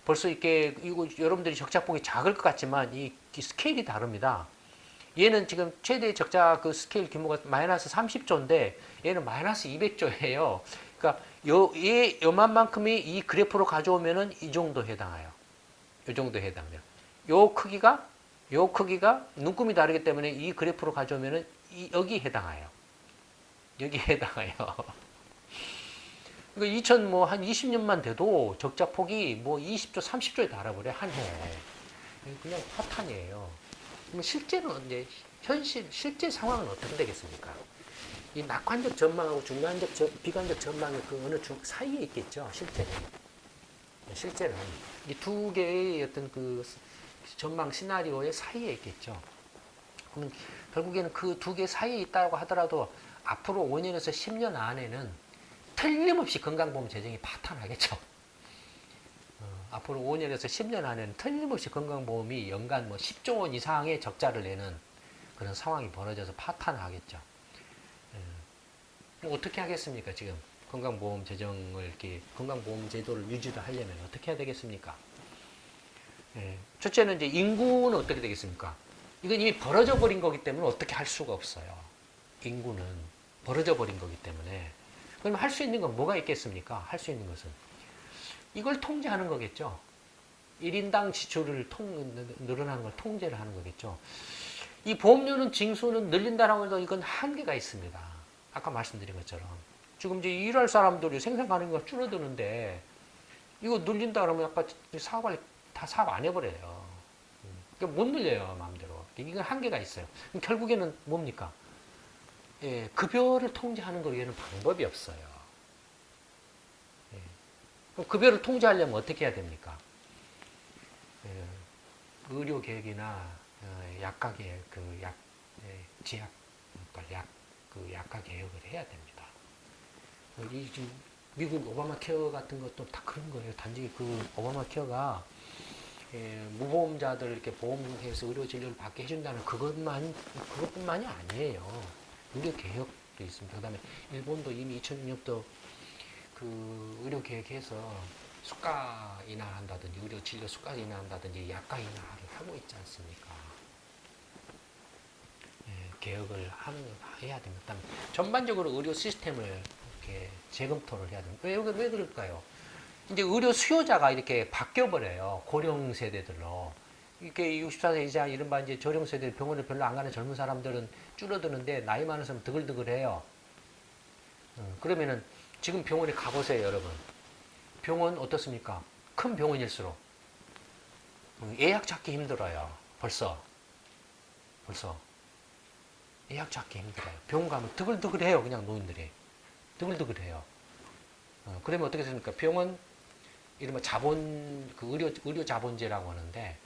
벌써 이거 여러분들이 적자폭이 작을 것 같지만, 이 스케일이 다릅니다. 얘는 지금 최대 적자 그 스케일 규모가 마이너스 30조인데, 얘는 마이너스 200조예요. 그러니까, 요만큼이 이 그래프로 가져오면은 이 정도 해당해요. 요 정도 해당해요. 요 크기가 눈금이 다르기 때문에 이 그래프로 가져오면은 여기 해당해요. 여기 해당해요. 그러니까 한 20년만 돼도 적자 폭이 뭐 20조, 30조에 달아버려, 한 해. 그냥 파탄이에요. 그럼 실제는 이제 실제 상황은 어떻게 되겠습니까? 이 낙관적 전망하고 비관적 전망의 그 어느 사이에 있겠죠, 실제는. 실제는. 이 두 개의 어떤 그 전망 시나리오의 사이에 있겠죠. 그러면 결국에는 그 두 개 사이에 있다고 하더라도 앞으로 5년에서 10년 안에는 틀림없이 건강보험 재정이 파탄하겠죠. 앞으로 5년에서 10년 안에는 틀림없이 건강보험이 연간 뭐 10조 원 이상의 적자를 내는 그런 상황이 벌어져서 파탄하겠죠. 어떻게 하겠습니까, 지금? 건강보험 재정을 건강보험 제도를 유지를 하려면 어떻게 해야 되겠습니까? 첫째는 이제 인구는 어떻게 되겠습니까? 이건 이미 벌어져 버린 거기 때문에 어떻게 할 수가 없어요. 인구는 벌어져 버린 거기 때문에. 그럼 할 수 있는 건 뭐가 있겠습니까? 할 수 있는 것은 이걸 통제하는 거겠죠. 1인당 지출을 늘어나는 걸 통제를 하는 거겠죠. 이 보험료는 징수는 늘린다라고 해도 이건 한계가 있습니다. 아까 말씀드린 것처럼. 지금 이제 일할 사람들이 생산 가능성이 줄어드는데 이거 늘린다 그러면 아까 사업을 다 사업 안 해버려요. 그러니까 못 늘려요, 마음대로. 이건 한계가 있어요. 결국에는 뭡니까? 예, 급여를 통제하는 거 외에는 방법이 없어요. 예. 그럼 급여를 통제하려면 어떻게 해야 됩니까? 예, 의료 계획이나 약가 계획, 제약, 약가 개혁을 해야 됩니다. 이 지금 미국 오바마 케어 같은 것도 다 그런 거예요. 단지 그 오바마 케어가 무보험자들 이렇게 보험해서 의료 진료를 받게 해준다는 그것뿐만이 아니에요. 의료 개혁도 있습니다. 그다음에 일본도 이미 2006년도 그 의료 개혁해서 수가 인하한다든지 의료 진료 수가 인하한다든지 약가 인하를 하고 있지 않습니까? 개혁을 해야 됩니다. 그다음에 전반적으로 의료 시스템을 이렇게 재검토를 해야 됩니다. 왜 그럴까요? 이제 의료 수요자가 이렇게 바뀌어버려요. 고령 세대들로. 이렇게 64세 이상 이른바 이제 저령 세대 병원을 별로 안 가는 젊은 사람들은 줄어드는데 나이 많은 사람 드글드글해요. 그러면은 지금 병원에 가보세요, 여러분. 병원 어떻습니까? 큰 병원일수록 예약 잡기 힘들어요. 벌써 예약 잡기 힘들어요. 병원 가면 드글드글해요, 그냥 노인들이. 드글드글해요. 그러면 어떻게 됩니까? 병원 이른바 의료 자본제라고 하는데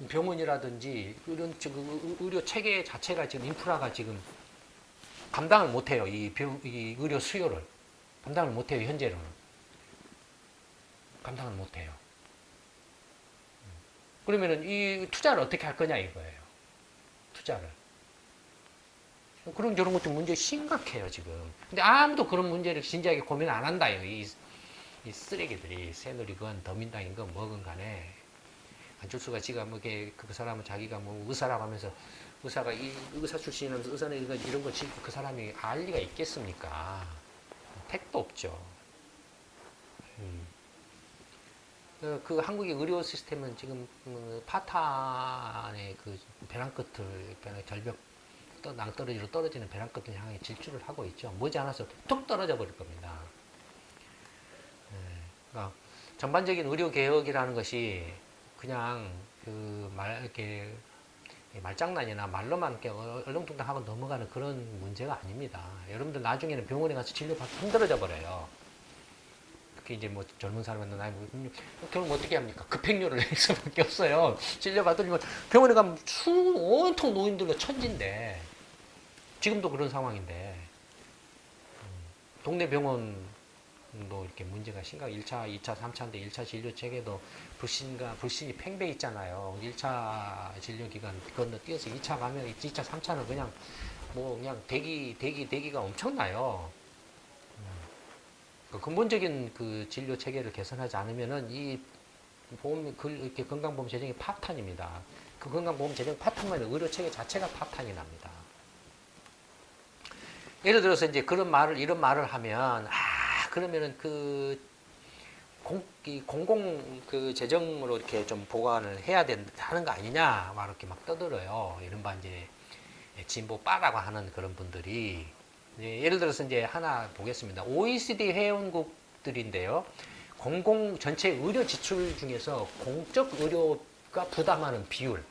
병원이라든지 이런 의료 체계 자체가 지금 인프라가 지금 감당을 못해요. 이 의료 수요를 감당을 못해요. 현재로는 감당을 못해요. 그러면은 이 투자를 어떻게 할 거냐 이거예요. 투자를. 그런 저런 것도 문제 심각해요 지금. 근데 아무도 그런 문제를 진지하게 고민 안 한다요. 이 쓰레기들이 새누리건 더민당인건 뭐건 간에 안철수가 지가 뭐 그 사람은 자기가 뭐 의사라고 하면서 의사가 의사 출신이면서 의사는 이런 거 그 사람이 알 리가 있겠습니까? 택도 없죠. 그 한국의 의료 시스템은 지금 파탄의 그 벼랑 절벽 낭떠러지로 떨어지는 벼랑 끝을 향해 질주를 하고 있죠. 머지않아서 툭 떨어져 버릴 겁니다. 그러니까 전반적인 의료 개혁이라는 것이 그냥 이렇게 말장난이나 말로만 이렇게 얼렁뚱땅하고 넘어가는 그런 문제가 아닙니다. 여러분들 나중에는 병원에 가서 진료받기 힘들어져 버려요. 특히 이제 뭐 젊은 사람한테 나이 그럼 어떻게 합니까? 급행료를 낼 수밖에 없어요. 진료받으려면 병원에 가면 온통 노인들과 천진데 지금도 그런 상황인데 동네 병원도 이렇게 문제가 심각. 1차, 2차, 3차인데 1차 진료 체계도 불신이 팽배 있잖아요. 1차 진료 기간 건너뛰어서 2차 가면 2차, 3차는 그냥 대기가 엄청나요. 근본적인 그 진료 체계를 개선하지 않으면은 이 이렇게 건강보험 재정이 파탄입니다. 그 건강보험 재정 파탄만 아니라 의료 체계 자체가 파탄이 납니다. 예를 들어서 이제 이런 말을 하면, 그러면은 공공 재정으로 이렇게 좀 보관을 해야 하는 거 아니냐, 막 이렇게 막 떠들어요. 이른바 이제 진보 빠라고 하는 그런 분들이. 예를 들어서 이제 하나 보겠습니다. OECD 회원국들인데요. 전체 의료 지출 중에서 공적 의료가 부담하는 비율,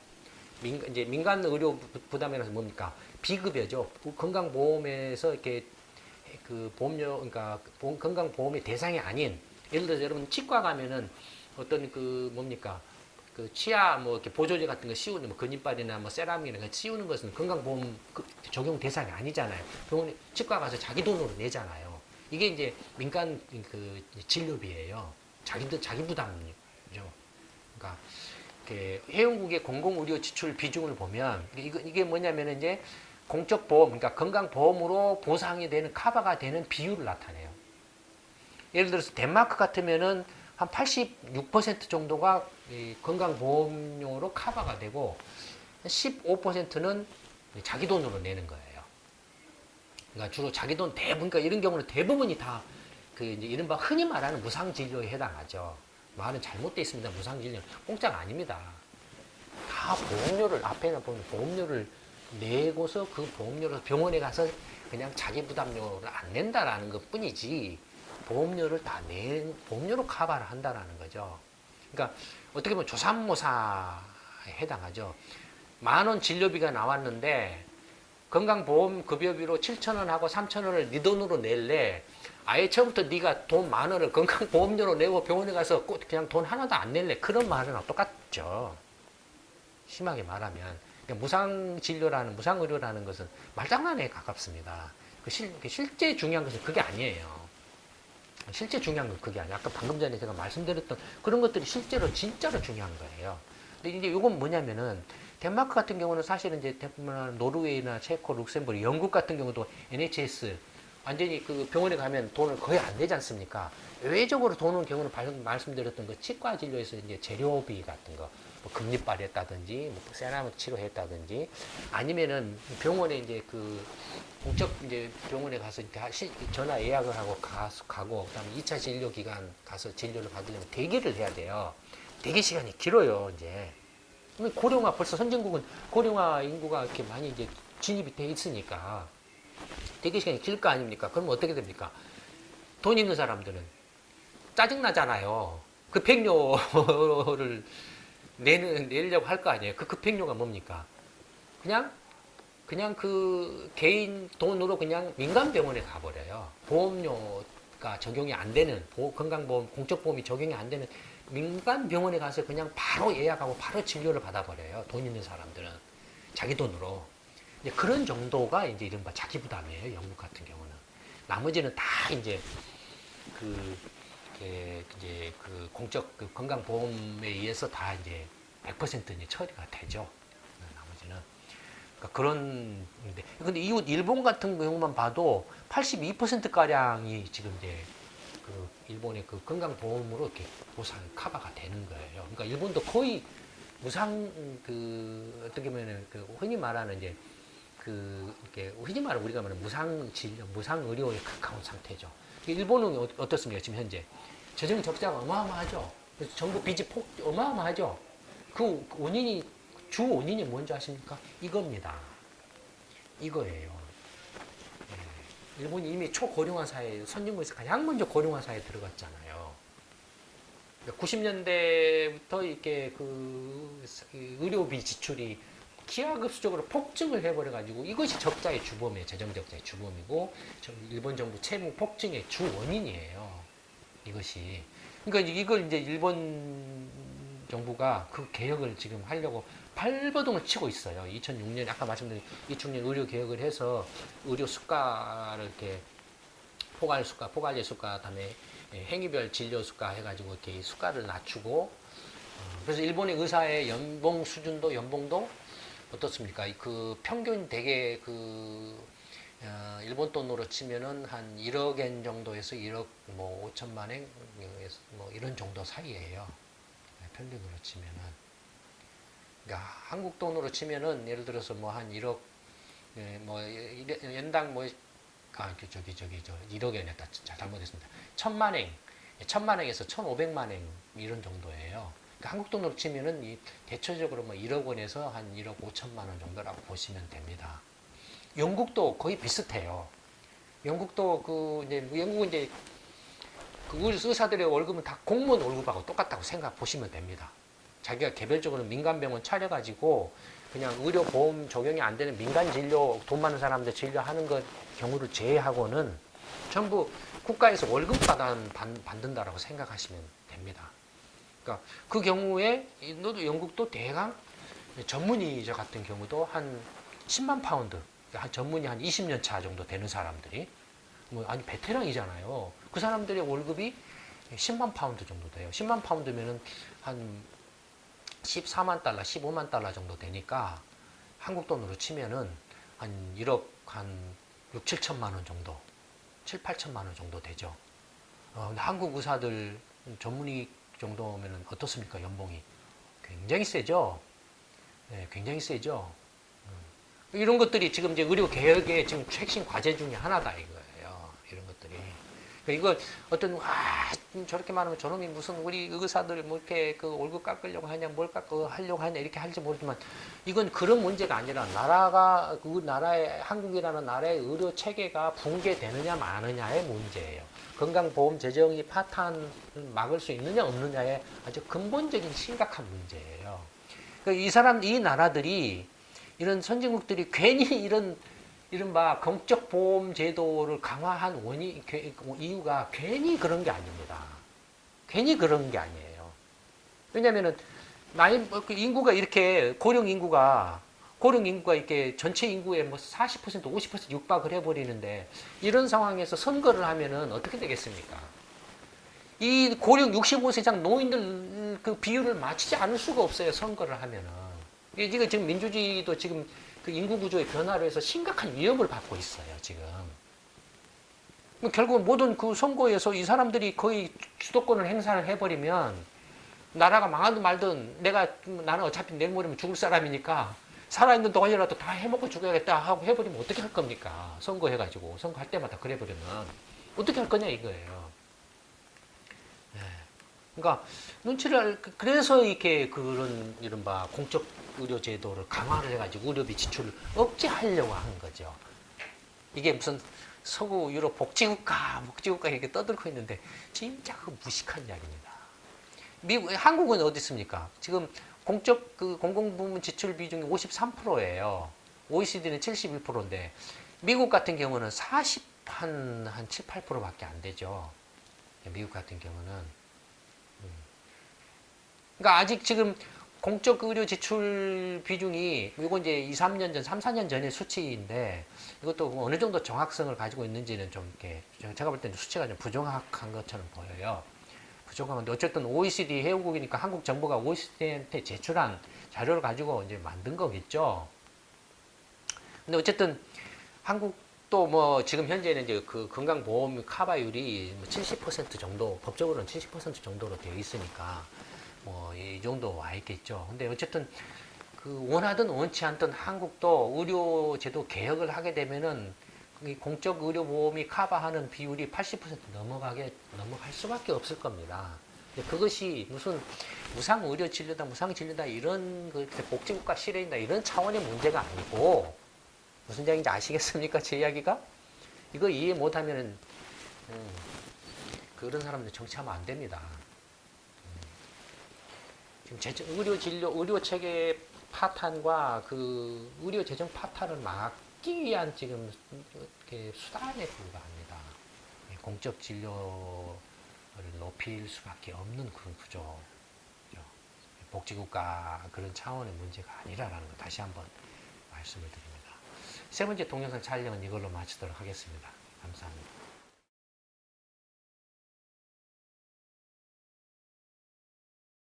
이제 민간 의료 부담이라서 뭡니까? 비급여죠. 건강보험에서 이렇게 그 보험료, 그러니까 건강보험의 대상이 아닌, 예를 들어서 여러분 치과 가면은 어떤 뭡니까? 치아 이렇게 보조제 같은 거 씌우는 근육발이나 세라믹이나 씌우는 것은 건강보험 적용 대상이 아니잖아요. 병원에 치과 가서 자기 돈으로 내잖아요. 이게 이제 민간 진료비예요. 자기 부담이죠. 그러니까 회원국의 공공의료 지출 비중을 보면 이게 뭐냐면 이제 공적 보험, 그러니까 건강보험으로 보상이 되는 커버가 되는 비율을 나타내요. 예를 들어서 덴마크 같으면은 한 86% 정도가 건강보험료로 커버가 되고 15%는 자기 돈으로 내는 거예요. 그러니까 주로 자기 돈 대부분, 그러니까 이런 경우는 대부분이 다 그 이제 이른바 흔히 말하는 무상진료에 해당하죠. 말은 잘못되어 있습니다. 무상진료. 공짜가 아닙니다. 다 보험료를, 앞에는 보면 보험료를 내고서 그 보험료로 병원에 가서 그냥 자기 부담료를 안 낸다라는 것 뿐이지, 보험료를 다 보험료로 커버를 한다라는 거죠. 그러니까 어떻게 보면 조삼모사에 해당하죠. 10,000원 진료비가 나왔는데 건강보험급여비로 7,000원 하고 3,000원을 네 돈으로 낼래? 아예 처음부터 네가 돈 10,000원을 건강보험료로 내고 병원에 가서 그냥 돈 하나도 안 낼래? 그런 말은 똑같죠. 심하게 말하면. 그러니까 무상진료라는, 무상의료라는 것은 말장난에 가깝습니다. 실제 중요한 것은 그게 아니에요. 실제 중요한 건 그게 아니에요. 아까 방금 전에 제가 말씀드렸던 그런 것들이 실제로 진짜로 중요한 거예요. 근데 이제 이건 뭐냐면은, 덴마크 같은 경우는 사실은 이제 노르웨이나 체코, 룩셈부르, 영국 같은 경우도 NHS 완전히 그 병원에 가면 돈을 거의 안 내지 않습니까? 외적으로 돈 오는 경우는 말씀드렸던 그 치과 진료에서 이제 재료비 같은 거, 뭐 금리빨 했다든지, 뭐 세라믹 치료했다든지, 아니면은 병원에 이제 그 공적 이제 병원에 가서 전화 예약을 하고 가고, 그다음에 2차 진료 기간 가서 진료를 받으려면 대기를 해야 돼요. 대기 시간이 길어요, 이제. 고령화, 벌써 선진국은 고령화 인구가 이렇게 많이 이제 진입이 돼 있으니까 대기 시간이 길 거 아닙니까? 그럼 어떻게 됩니까? 돈 있는 사람들은 짜증나잖아요. 급행료를 내려고 할 거 아니에요. 그 급행료가 뭡니까? 그냥 그 개인 돈으로 그냥 민간병원에 가버려요. 보험료가 적용이 안 되는, 건강보험, 공적보험이 적용이 안 되는 민간병원에 가서 그냥 바로 예약하고 바로 진료를 받아버려요. 돈 있는 사람들은. 자기 돈으로. 이제 그런 정도가 이제 이른바 자기 부담이에요. 영국 같은 경우는. 나머지는 다 이제 이제 그 공적 그 건강보험에 의해서 다 이제 100% 이제 처리가 되죠. 나머지는. 그러니까 그런데, 근데 이웃 일본 같은 경우만 봐도 82%가량이 지금 이제 그 일본의 그 건강보험으로 이렇게 보상 커버가 되는 거예요. 그러니까 일본도 거의 무상, 그 어떻게 보면 그 흔히 말하는 이제 그 이렇게 흔히 말하는 우리가 말하는 무상 진료, 무상 의료에 가까운 상태죠. 일본은 어떻습니까? 지금 현재 재정 적자가 어마어마하죠. 그래서 정부 빚이 어마어마하죠. 그 원인이, 주 원인이 뭔지 아십니까? 이겁니다. 이거예요. 일본이 이미 초고령화 사회, 선진국에서 가장 먼저 고령화 사회에 들어갔잖아요. 90년대부터 이렇게 그 의료비 지출이 기하급수적으로 폭증을 해버려가지고 이것이 적자의 주범이에요. 재정 적자의 주범이고 일본 정부 채무 폭증의 주 원인이에요. 이것이. 그러니까 이걸 이제 일본 정부가 그 개혁을 지금 하려고 발버둥을 치고 있어요. 2006년 아까 말씀드린 2006년 의료 개혁을 해서 의료 수가를 이렇게 포괄 수가, 포괄제 수가, 그다음에 행위별 진료 수가 해가지고 이렇게 수가를 낮추고, 그래서 일본의 의사의 연봉 수준도 연봉도 어떻습니까? 그 평균 대개 그 일본 돈으로 치면은 한 1억 엔 정도에서 1억 뭐 5천만 엔 뭐 이런 정도 사이에요. 평균으로 치면은. 그러니까 한국 돈으로 치면은 예를 들어서 뭐 한 1억 뭐 연당 뭐 저 1억 엔이었다. 잘못했습니다. 1,000만 엔, 1,000만 엔에서 1,500만 엔 이런 정도예요. 그러니까 한국 돈으로 치면은 대체적으로 뭐 1억 원에서 한 1억 5천만 원 정도라고 보시면 됩니다. 영국도 거의 비슷해요. 영국도 영국은 이제 그 의사들의 월급은 다 공무원 월급하고 똑같다고 보시면 됩니다. 자기가 개별적으로 민간병원 차려가지고 그냥 의료보험 적용이 안 되는 민간 진료, 돈 많은 사람들 진료하는 것 경우를 제외하고는 전부 국가에서 월급 받는다라고 생각하시면 됩니다. 그러니까 그 경우에 영국도 대강 전문의저 같은 경우도 한 10만 파운드, 한 전문의 한 20년 차 정도 되는 사람들이 아니 베테랑이잖아요. 그 사람들의 월급이 10만 파운드 정도 돼요. 10만 파운드면은 한 14만 달러, 15만 달러 정도 되니까 한국 돈으로 치면은 한 1억 한 6, 7천만 원 정도, 7, 8천만 원 정도 되죠. 근데 한국 의사들 전문의 정도면은 어떻습니까? 연봉이 굉장히 세죠. 네, 굉장히 세죠. 이런 것들이 지금 이제 의료 개혁의 지금 핵심 과제 중에 하나다 이거예요. 이런 것들이. 이거 어떤 저렇게 말하면 저놈이 무슨 우리 의사들 뭐 이렇게 그 월급 깎으려고 하냐 뭘 하려고 하냐 이렇게 할지 모르지만 이건 그런 문제가 아니라 나라가 그 나라의 한국이라는 나라의 의료 체계가 붕괴되느냐 마느냐의 문제예요. 건강보험 재정이 파탄을 막을 수 있느냐 없느냐의 아주 근본적인 심각한 문제예요. 이 나라들이 이런 선진국들이 괜히 이른바 공적 보험 제도를 강화한 이유가 괜히 그런 게 아닙니다. 괜히 그런 게 아니에요. 왜냐면은, 인구가 이렇게, 고령 인구가 이렇게 전체 인구의 뭐 40%, 50% 육박을 해버리는데, 이런 상황에서 선거를 하면은 어떻게 되겠습니까? 이 고령 65세 이상 노인들 그 비율을 맞추지 않을 수가 없어요, 선거를 하면은. 이게 지금 민주주의도 지금 그 인구 구조의 변화로 해서 심각한 위협을 받고 있어요, 지금. 결국 모든 그 선거에서 이 사람들이 거의 주도권을 행사를 해버리면 나라가 망하든 말든 나는 어차피 내일 모레면 죽을 사람이니까 살아있는 동안이라도 다 해먹고 죽어야겠다 하고 해버리면 어떻게 할 겁니까? 선거해가지고. 선거할 때마다 그래버리면. 어떻게 할 거냐 이거예요. 그러니까 그래서 이렇게 그런 이른바 공적 의료 제도를 강화를 해가지고 의료비 지출을 억제하려고 하는 거죠. 이게 무슨 서구 유럽 복지국가 이렇게 떠들고 있는데 진짜 그 무식한 이야기입니다. 한국은 어디 있습니까? 지금 공적 그 공공부문 지출 비중이 53%예요. OECD는 71%인데 미국 같은 경우는 한 7, 8%밖에 안 되죠. 미국 같은 경우는. 그러니까 아직 지금 공적 의료 지출 비중이 이거 이제 2, 3년 전, 3, 4년 전의 수치인데 이것도 어느 정도 정확성을 가지고 있는지는 좀 이렇게 제가 볼 때는 수치가 좀 부정확한 것처럼 보여요. 부족한데 어쨌든 OECD 회원국이니까 한국 정부가 OECD한테 제출한 자료를 가지고 이제 만든 거겠죠. 근데 어쨌든 한국도 뭐 지금 현재는 이제 그 건강보험 카바율이 70% 정도, 법적으로는 70% 정도로 되어 있으니까 뭐 이 정도 와 있겠죠. 근데 어쨌든 그 원하든 원치 않든 한국도 의료제도 개혁을 하게 되면은 공적 의료보험이 커버하는 비율이 80% 넘어갈 수밖에 없을 겁니다. 그것이 무슨 무상의료진료다, 무상진료다 이런 그 복지국가 실현이다 이런 차원의 문제가 아니고 무슨 이야기인지 아시겠습니까? 제 이야기가? 이거 이해 못하면은 그런 사람들 정치하면 안 됩니다. 지금 의료 체계 파탄과 그 의료 재정 파탄을 막기 위한 지금 수단에 불과합니다. 공적 진료를 높일 수밖에 없는 그런 구조죠. 복지국가 그런 차원의 문제가 아니라라는 거 다시 한번 말씀을 드립니다. 세 번째 동영상 촬영은 이걸로 마치도록 하겠습니다. 감사합니다.